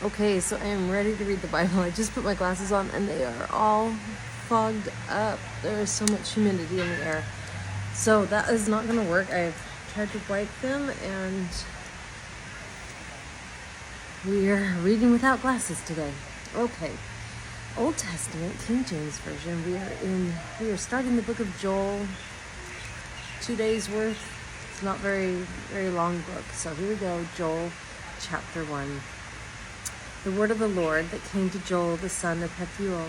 Okay, so I am ready to read the Bible. I just put my glasses on and they are all fogged up. There is so much humidity in the air. So that is not going to work. I've tried to wipe them and we are reading without glasses today. Okay. Old Testament, King James Version. We are starting the book of Joel. 2 days worth. It's not very long book. So here we go. Joel chapter 1. The word of the Lord that came to Joel the son of Pethuel.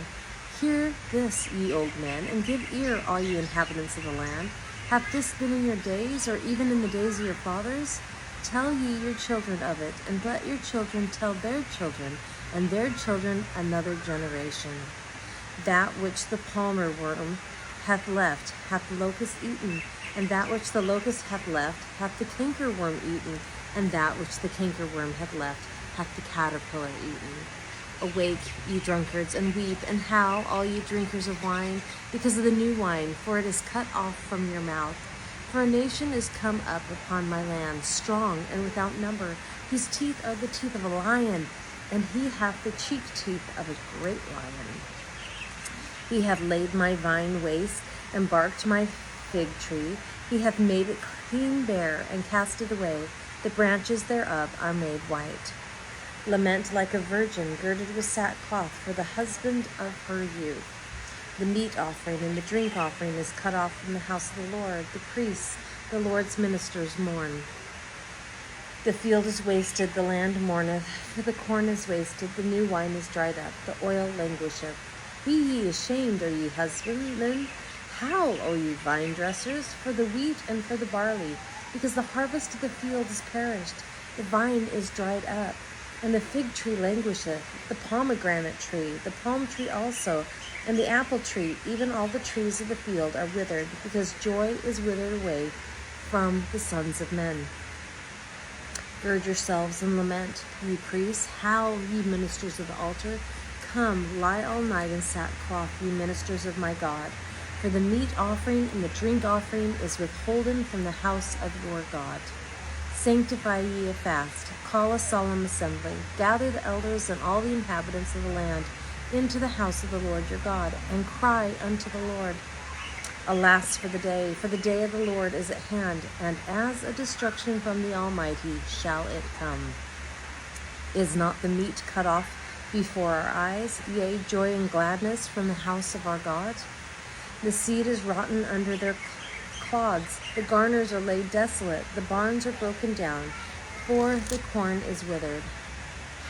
Hear this, ye old men, and give ear, all ye inhabitants of the land. Hath this been in your days, or even in the days of your fathers? Tell ye your children of it, and let your children tell their children, and their children another generation. That which the palmer worm hath left hath the locust eaten, and that which the locust hath left hath the cankerworm eaten, and that which the cankerworm hath left hath the caterpillar eaten. Awake, ye drunkards, and weep, and howl, all ye drinkers of wine, because of the new wine, for it is cut off from your mouth. For a nation is come up upon my land, strong and without number, whose teeth are the teeth of a lion, and he hath the cheek teeth of a great lion. He hath laid my vine waste, and barked my fig tree. He hath made it clean bare, and cast it away. The branches thereof are made white. Lament like a virgin girded with sackcloth for the husband of her youth. The meat offering and the drink offering is cut off from the house of the Lord. The priests, the Lord's ministers, mourn. The field is wasted, the land mourneth, for the corn is wasted, the new wine is dried up, the oil languisheth. Be ye ashamed, O ye husbandmen. Howl, O ye vine dressers, for the wheat and for the barley, because the harvest of the field is perished, the vine is dried up, and the fig tree languisheth, the pomegranate tree, the palm tree also, and the apple tree, even all the trees of the field are withered, because joy is withered away from the sons of men. Gird yourselves and lament, ye priests, howl, ye ministers of the altar. Come, lie all night in sackcloth, ye ministers of my God. For the meat offering and the drink offering is withholden from the house of your God. Sanctify ye a fast, call a solemn assembly, gather the elders and all the inhabitants of the land into the house of the Lord your God, and cry unto the Lord. Alas for the day of the Lord is at hand, and as a destruction from the Almighty shall it come. Is not the meat cut off before our eyes, yea, joy and gladness from the house of our God? The seed is rotten under their clods, the garners are laid desolate, the barns are broken down, for the corn is withered.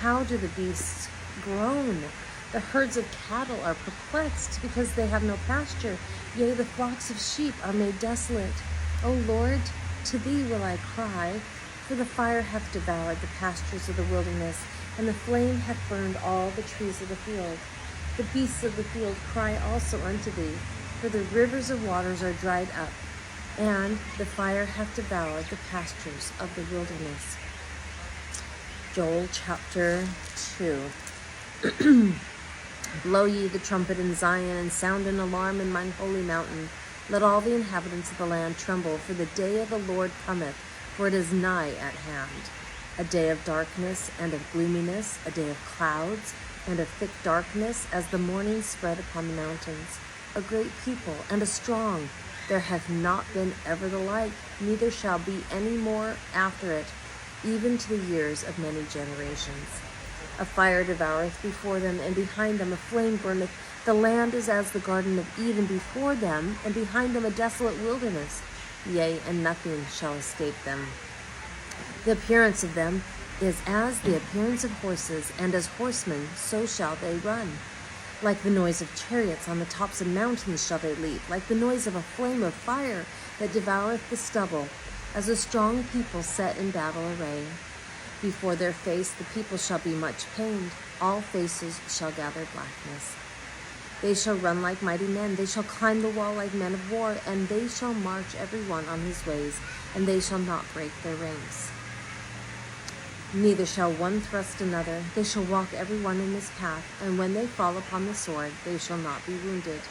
How do the beasts groan? The herds of cattle are perplexed, because they have no pasture. Yea, the flocks of sheep are made desolate. O Lord, to thee will I cry, for the fire hath devoured the pastures of the wilderness, and the flame hath burned all the trees of the field. The beasts of the field cry also unto thee, for the rivers of waters are dried up, and the fire hath devoured the pastures of the wilderness. Joel chapter 2. Blow ye the trumpet in Zion, and sound an alarm in mine holy mountain. Let all the inhabitants of the land tremble, for the day of the Lord cometh, for it is nigh at hand. A day of darkness and of gloominess, a day of clouds and of thick darkness, as the morning spread upon the mountains. A great people and a strong, there hath not been ever the like, neither shall be any more after it, even to the years of many generations. A fire devoureth before them, and behind them a flame burneth. The land is as the Garden of Eden before them, and behind them a desolate wilderness. Yea, and nothing shall escape them. The appearance of them is as the appearance of horses, and as horsemen so shall they run. Like the noise of chariots on the tops of mountains shall they leap, like the noise of a flame of fire that devoureth the stubble, as a strong people set in battle array. Before their face the people shall be much pained, all faces shall gather blackness. They shall run like mighty men, they shall climb the wall like men of war, and they shall march every one on his ways, and they shall not break their ranks. Neither shall one thrust another, they shall walk every one in his path, and when they fall upon the sword, they shall not be wounded.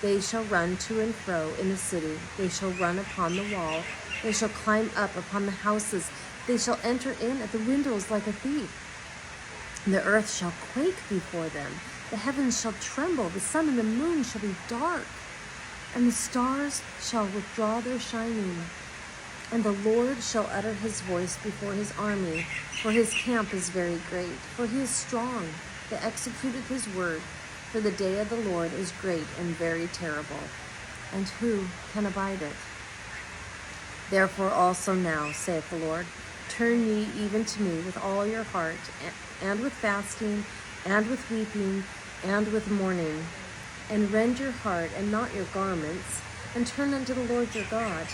They shall run to and fro in the city, they shall run upon the wall, they shall climb up upon the houses, they shall enter in at the windows like a thief. The earth shall quake before them. The heavens shall tremble. The sun and the moon shall be dark. And the stars shall withdraw their shining. And the Lord shall utter his voice before his army, for his camp is very great. For he is strong, that executeth his word. For the day of the Lord is great and very terrible. And who can abide it? Therefore also now, saith the Lord, turn ye even to me with all your heart, and with fasting, and with weeping, and with mourning. And rend your heart and not your garments, and turn unto the Lord your God.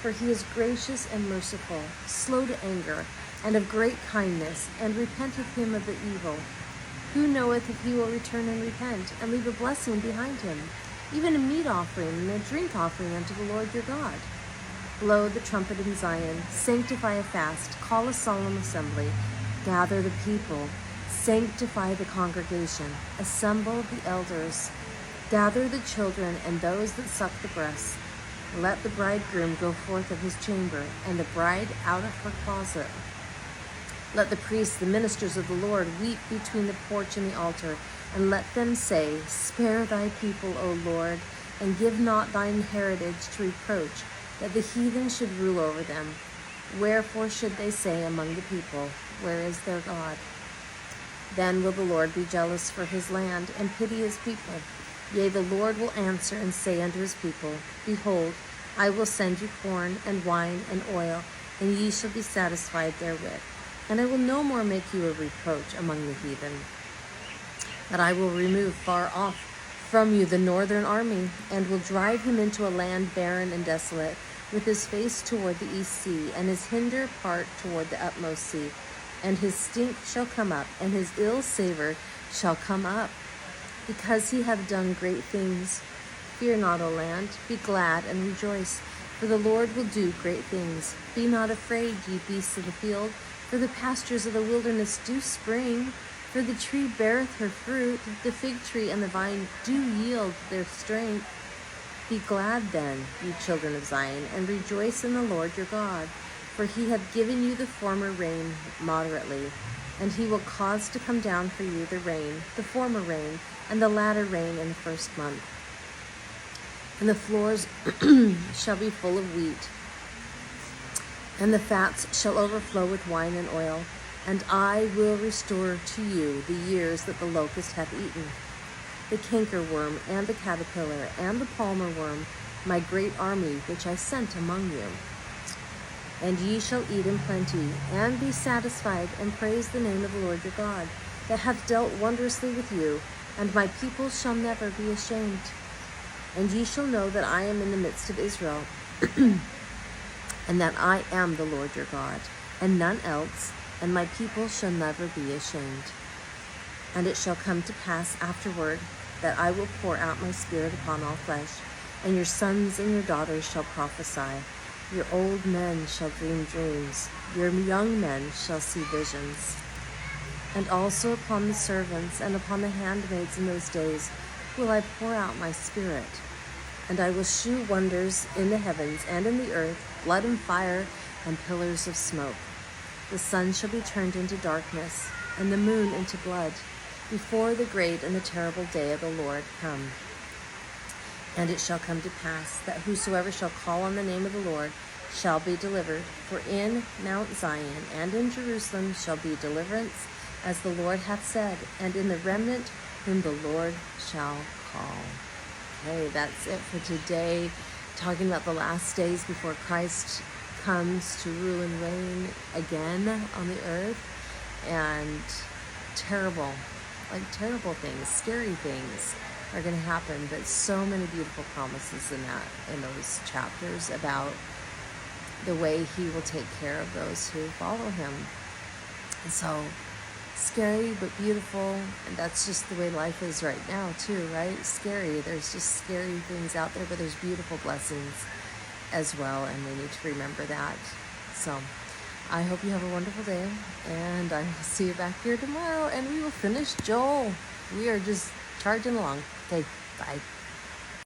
For he is gracious and merciful, slow to anger, and of great kindness, and repenteth him of the evil. Who knoweth if he will return and repent, and leave a blessing behind him, even a meat offering and a drink offering unto the Lord your God? Blow the trumpet in Zion, sanctify a fast, call a solemn assembly, gather the people, sanctify the congregation, assemble the elders, gather the children and those that suck the breast. Let the bridegroom go forth of his chamber, and the bride out of her closet. Let the priests, the ministers of the Lord, weep between the porch and the altar, and let them say, Spare thy people, O Lord, and give not thine heritage to reproach, that the heathen should rule over them. Wherefore should they say among the people, Where is their God? Then will the Lord be jealous for his land, and pity his people. Yea, the Lord will answer and say unto his people, Behold, I will send you corn, and wine, and oil, and ye shall be satisfied therewith. And I will no more make you a reproach among the heathen, but I will remove far off from you the northern army, and will drive him into a land barren and desolate, with his face toward the east sea, and his hinder part toward the utmost sea. And his stink shall come up, and his ill savor shall come up, because he hath done great things. Fear not, O land, be glad and rejoice, for the Lord will do great things. Be not afraid, ye beasts of the field, for the pastures of the wilderness do spring. For the tree beareth her fruit, the fig tree and the vine do yield their strength. Be glad then, ye children of Zion, and rejoice in the Lord your God, for he hath given you the former rain moderately, and he will cause to come down for you the rain, the former rain, and the latter rain in the first month. And the floors shall be full of wheat, and the fats shall overflow with wine and oil. And I will restore to you the years that the locust hath eaten, the cankerworm, and the caterpillar, and the palmer worm, my great army which I sent among you. And ye shall eat in plenty, and be satisfied, and praise the name of the Lord your God, that hath dealt wondrously with you, and my people shall never be ashamed. And ye shall know that I am in the midst of Israel, and that I am the Lord your God, and none else, and my people shall never be ashamed. And it shall come to pass afterward that I will pour out my spirit upon all flesh, and your sons and your daughters shall prophesy. Your old men shall dream dreams, your young men shall see visions. And also upon the servants and upon the handmaids in those days will I pour out my spirit. And I will shew wonders in the heavens and in the earth, blood and fire, and pillars of smoke. The sun shall be turned into darkness, and the moon into blood, before the great and the terrible day of the Lord come. And it shall come to pass that whosoever shall call on the name of the Lord shall be delivered. For in Mount Zion and in Jerusalem shall be deliverance, as the Lord hath said, and in the remnant whom the Lord shall call. Okay, that's it for today. Talking about the last days before Christ comes to rule and reign again on the earth. And terrible things, scary things are going to happen, but so many beautiful promises in those chapters about the way he will take care of those who follow him. And so scary but beautiful, and that's just the way life is right now too, right? Scary, there's just scary things out there, but there's beautiful blessings as well, and we need to remember that. So I hope you have a wonderful day, and I will see you back here tomorrow, and we will finish Joel. We are just charging along. Okay, bye.